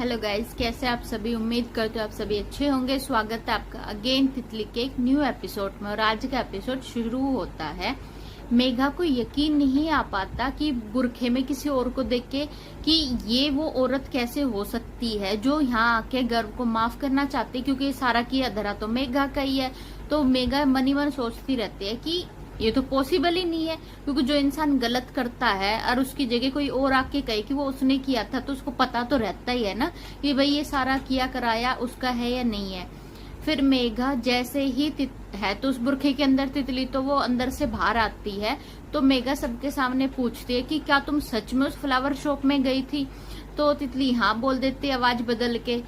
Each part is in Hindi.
हेलो गाइस, कैसे आप सभी। उम्मीद करते हो आप सभी अच्छे होंगे। स्वागत है आपका अगेन तितली के एक न्यू एपिसोड में। और आज का एपिसोड शुरू होता है। मेघा को यकीन नहीं आ पाता कि बुरखे में किसी और को देख के कि ये वो औरत कैसे हो सकती है जो यहाँ आके गर्व को माफ करना चाहती है, क्योंकि सारा किया धरा तो मेघा का ही है। तो मेघा मन ही मन सोचती रहती है कि ये तो पॉसिबल ही नहीं है, क्योंकि जो इंसान गलत करता है और उसकी जगह कोई और आके कहे कि वो उसने किया था, तो उसको पता तो रहता ही है ना कि भाई ये सारा किया कराया उसका है या नहीं है। फिर मेघा जैसे ही है तो उस बुरखे के अंदर तितली तो वो अंदर से बाहर आती है। तो मेघा सबके सामने पूछती है कि क्या तुम सच में उस फ्लावर शॉप में गई थी। तो तितली हाँ बोल देती है आवाज बदल के।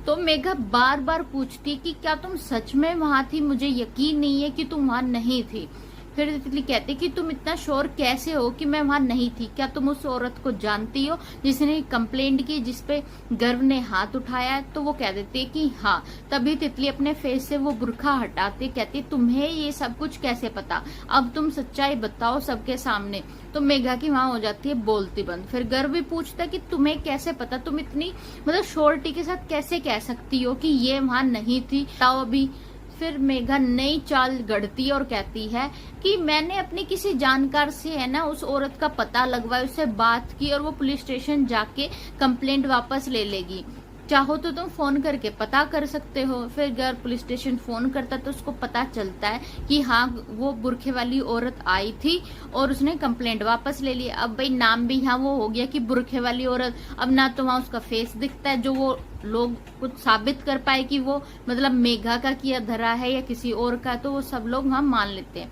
तो मेघा बार बार पूछती कि क्या तुम सच में वहां थी, मुझे यकीन नहीं है कि तुम वहां नहीं थी। फिर तितली कहती कि तुम इतना श्योर कैसे हो कि मैं वहां नहीं थी, क्या तुम उस औरत को जानती हो जिसने कंप्लेंट की, जिसपे गर्व ने हाथ उठाया। तो वो कह देती है कि हाँ। तभी तितली अपने फेस से वो बुरखा हटाती कहती तुम्हें ये सब कुछ कैसे पता, अब तुम सच्चाई बताओ सबके सामने। तो मेघा की वहां हो जाती है बोलती बंद। फिर गर्व भी पूछता है कि तुम्हें कैसे पता, तुम इतनी मतलब श्योरिटी के साथ कैसे कह सकती हो कि ये वहां नहीं थी, बताओ अभी। फिर मेघा नई चाल गढ़ती और कहती है कि मैंने अपने किसी जानकार से है ना उस औरत का पता लगवाया, उससे बात की और वो पुलिस स्टेशन जाके कंप्लेंट वापस ले लेगी। चाहो तो तुम फोन करके पता कर सकते हो। फिर गर्ल पुलिस स्टेशन फोन करता तो उसको पता चलता है कि हाँ वो बुरखे वाली औरत आई थी और उसने कंप्लेंट वापस ले ली। अब भाई नाम भी यहाँ वो हो गया कि बुरखे वाली औरत। अब ना तो वहाँ उसका फेस दिखता है जो वो लोग कुछ साबित कर पाए कि वो मतलब मेघा का किया धरा है या किसी और का, तो वो सब लोग वहाँ मान लेते हैं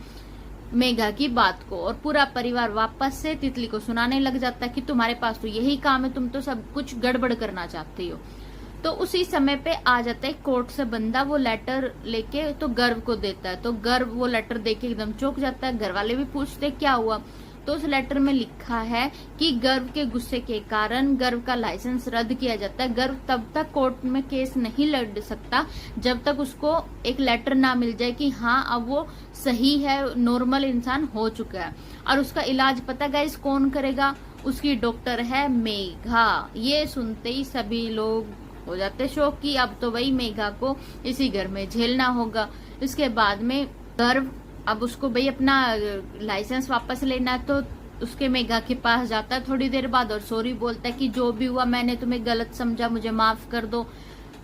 मेघा की बात को। और पूरा परिवार वापस से तितली को सुनाने लग जाता है कि तुम्हारे पास तो यही काम है, तुम तो सब कुछ गड़बड़ करना चाहती हो। तो उसी समय पे आ जाता है कोर्ट से बंदा, वो लेटर लेके तो गर्व को देता है। तो गर्व वो लेटर देके एकदम चौंक जाता है। घर वाले भी पूछते क्या हुआ। तो उस लेटर में लिखा है कि गर्व के गुस्से के कारण गर्व का लाइसेंस रद्द किया जाता है। गर्व तब तक कोर्ट में केस नहीं लड़ सकता जब तक उसको एक लेटर ना मिल जाए कि हाँ अब वो सही है, नॉर्मल इंसान हो चुका है। और उसका इलाज पता गाइस कौन करेगा, उसकी डॉक्टर है मेघा। ये सुनते ही सभी लोग हो जाते शौक कि अब तो वही मेघा को इसी घर में झेलना होगा। इसके बाद में गर्व अब उसको भाई अपना लाइसेंस वापस लेना है, तो उसके मेघा के पास जाता है थोड़ी देर बाद और सॉरी बोलता है कि जो भी हुआ मैंने तुम्हें गलत समझा, मुझे माफ कर दो।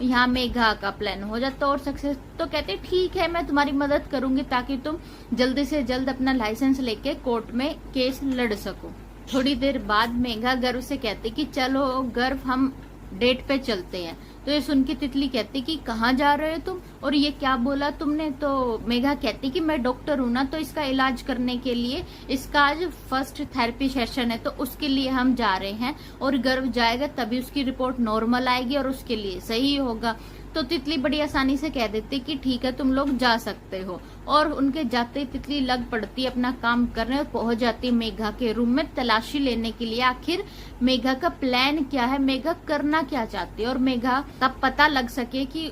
यहाँ मेघा का प्लान हो जाता और सक्सेस। तो कहते ठीक है मैं तुम्हारी मदद करूंगी ताकि तुम जल्दी से जल्द अपना लाइसेंस लेके कोर्ट में केस लड़ सको। थोड़ी देर बाद मेघा गर्व से कहती कि चलो गर्व हम डेट पे चलते हैं। तो ये सुन के तितली कहती कि कहाँ जा रहे हो तुम, और ये क्या बोला तुमने। तो मेघा कहती कि मैं डॉक्टर हूं ना, तो इसका इलाज करने के लिए इसका आज फर्स्ट थेरेपी सेशन है, तो उसके लिए हम जा रहे हैं। और गर्व जाएगा तभी उसकी रिपोर्ट नॉर्मल आएगी और उसके लिए सही होगा। तो तितली बड़ी आसानी से कह देती कि ठीक है तुम लोग जा सकते हो। और उनके जाते ही तितली लग पड़ती अपना काम करने और पहुंच जाती मेघा के रूम में तलाशी लेने के लिए। आखिर मेघा का प्लान क्या है, मेघा करना क्या चाहती है, और मेघा का पता लग सके कि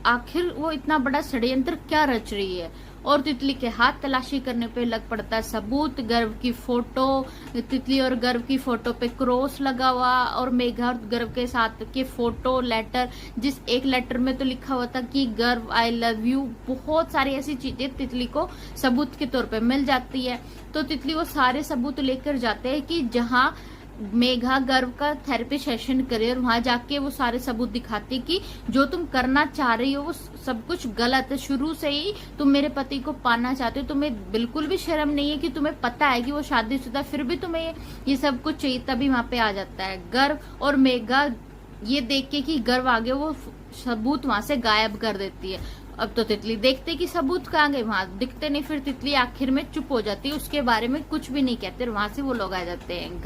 आखिर वो इतना बड़ा षड्यंत्र क्या रच रही है। और तितली के हाथ तलाशी करने पे लग पड़ता है सबूत, गर्व की फोटो, तितली और गर्व की फोटो पे क्रॉस लगा हुआ, और मेघा और गर्व के साथ के फोटो, लेटर, जिस एक लेटर में तो लिखा हुआ था कि गर्व आई लव यू। बहुत सारी ऐसी चीजें तितली को सबूत के तौर पे मिल जाती है। तो तितली वो सारे सबूत लेकर जाते हैं कि जहाँ मेघा गर्व का थेरेपी सेशन करे, और वहां जाके वो सारे सबूत दिखाती कि जो तुम करना चाह रही हो वो सब कुछ गलत है। शुरू से ही तुम मेरे पति को पाना चाहते हो, तुम्हें बिल्कुल भी शर्म नहीं है कि तुम्हें पता है कि वो शादीशुदा, फिर भी तुम्हें ये सब कुछ चाहिए। तभी वहां पे आ जाता है गर्व, और मेघा ये देख के कि गर्व आ गया वो सबूत वहां से गायब कर देती है। अब तो तितली देखते कि सबूत कहाँ गए, वहां दिखते नहीं। फिर तितली आखिर में चुप हो जाती है, उसके बारे में कुछ भी नहीं कहते। वहां से वो लोग आ जाते हैं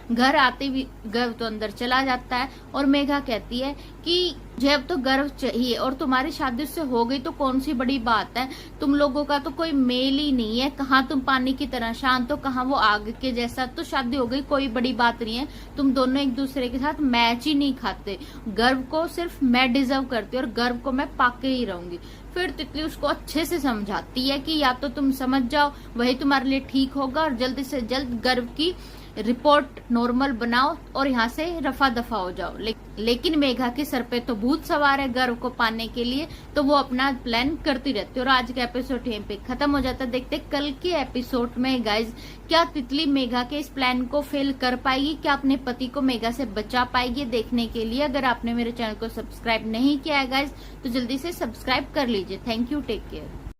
घर आते ही गर्व तो अंदर चला जाता है। और मेघा कहती है कि जब तो गर्व चाहिए और तुम्हारी शादी उससे हो गई तो कौन सी बड़ी बात है, तुम लोगों का तो कोई मेल ही नहीं है, कहाँ तुम पानी की तरह शांत हो, कहाँ वो आग के जैसा। तो शादी हो गई कोई बड़ी बात नहीं है, तुम दोनों एक दूसरे के साथ मैच ही नहीं खाते। गर्व को सिर्फ मैं डिजर्व करती हूँ और गर्व को मैं पाके ही रहूंगी। फिर तितली उसको अच्छे से समझाती है कि या तो तुम समझ जाओ वही तुम्हारे लिए ठीक होगा, और जल्दी से जल्द गर्व की रिपोर्ट नॉर्मल बनाओ और यहाँ से रफा दफा हो जाओ। लेकिन मेघा के सर पे तो भूत सवार है गर्व को पाने के लिए, तो वो अपना प्लान करती रहती है। और आज का एपिसोड यहीं पे खत्म हो जाता है। देखते कल के एपिसोड में गाइज क्या तितली मेघा के इस प्लान को फेल कर पाएगी, क्या अपने पति को मेघा से बचा पाएगी। देखने के लिए अगर आपने मेरे चैनल को सब्सक्राइब नहीं किया है गाइज तो जल्दी से सब्सक्राइब कर लीजिए। Thank you, take care.